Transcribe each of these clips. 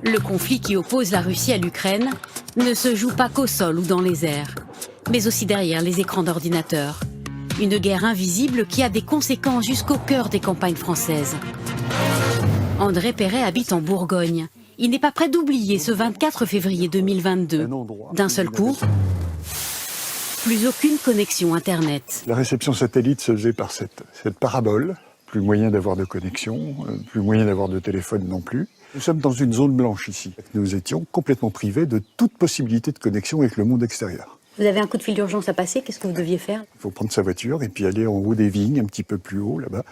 Le conflit qui oppose la Russie à l'Ukraine ne se joue pas qu'au sol ou dans les airs, mais aussi derrière les écrans d'ordinateur. Une guerre invisible qui a des conséquences jusqu'au cœur des campagnes françaises. André Perret habite en Bourgogne. Il n'est pas prêt d'oublier ce 24 février 2022. D'un seul coup, plus aucune connexion Internet. La réception satellite se faisait par cette parabole. Plus moyen d'avoir de connexion, plus moyen d'avoir de téléphone non plus. Nous sommes dans une zone blanche ici. Nous étions complètement privés de toute possibilité de connexion avec le monde extérieur. Vous avez un coup de fil d'urgence à passer, qu'est-ce que vous deviez faire? Il faut prendre sa voiture et puis aller en haut des vignes, un petit peu plus haut là-bas,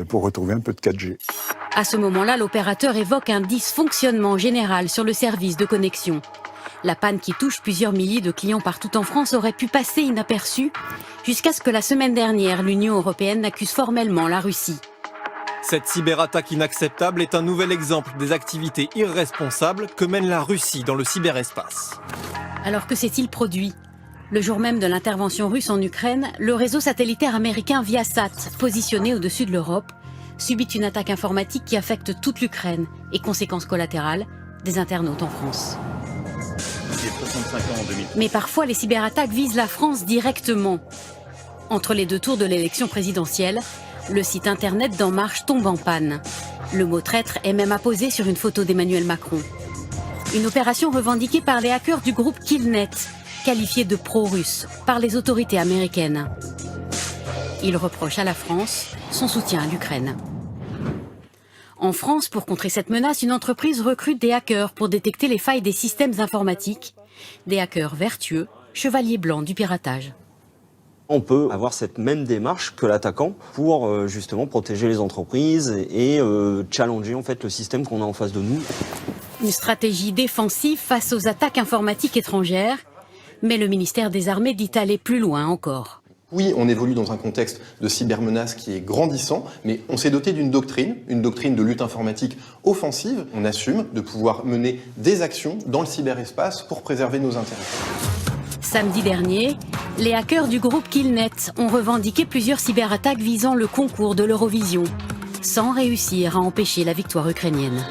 pour retrouver un peu de 4G. À ce moment-là, l'opérateur évoque un dysfonctionnement général sur le service de connexion. La panne qui touche plusieurs milliers de clients partout en France aurait pu passer inaperçue jusqu'à ce que la semaine dernière, l'Union européenne accuse formellement la Russie. Cette cyberattaque inacceptable est un nouvel exemple des activités irresponsables que mène la Russie dans le cyberespace. Alors que s'est-il produit? Le jour même de l'intervention russe en Ukraine, le réseau satellitaire américain Viasat, positionné au-dessus de l'Europe, subit une attaque informatique qui affecte toute l'Ukraine et, conséquence collatérale, des internautes en France. Mais parfois, les cyberattaques visent la France directement. Entre les deux tours de l'élection présidentielle, le site internet d'En Marche tombe en panne. Le mot traître est même apposé sur une photo d'Emmanuel Macron. Une opération revendiquée par les hackers du groupe Killnet, qualifié de pro-russe par les autorités américaines. Ils reprochent à la France son soutien à l'Ukraine. En France, pour contrer cette menace, une entreprise recrute des hackers pour détecter les failles des systèmes informatiques. Des hackers vertueux, chevaliers blancs du piratage. On peut avoir cette même démarche que l'attaquant pour justement protéger les entreprises et challenger en fait le système qu'on a en face de nous. Une stratégie défensive face aux attaques informatiques étrangères, mais le ministère des Armées dit aller plus loin encore. Oui, on évolue dans un contexte de cybermenace qui est grandissant, mais on s'est doté d'une doctrine de lutte informatique offensive. On assume de pouvoir mener des actions dans le cyberespace pour préserver nos intérêts. Samedi dernier, les hackers du groupe Killnet ont revendiqué plusieurs cyberattaques visant le concours de l'Eurovision, sans réussir à empêcher la victoire ukrainienne.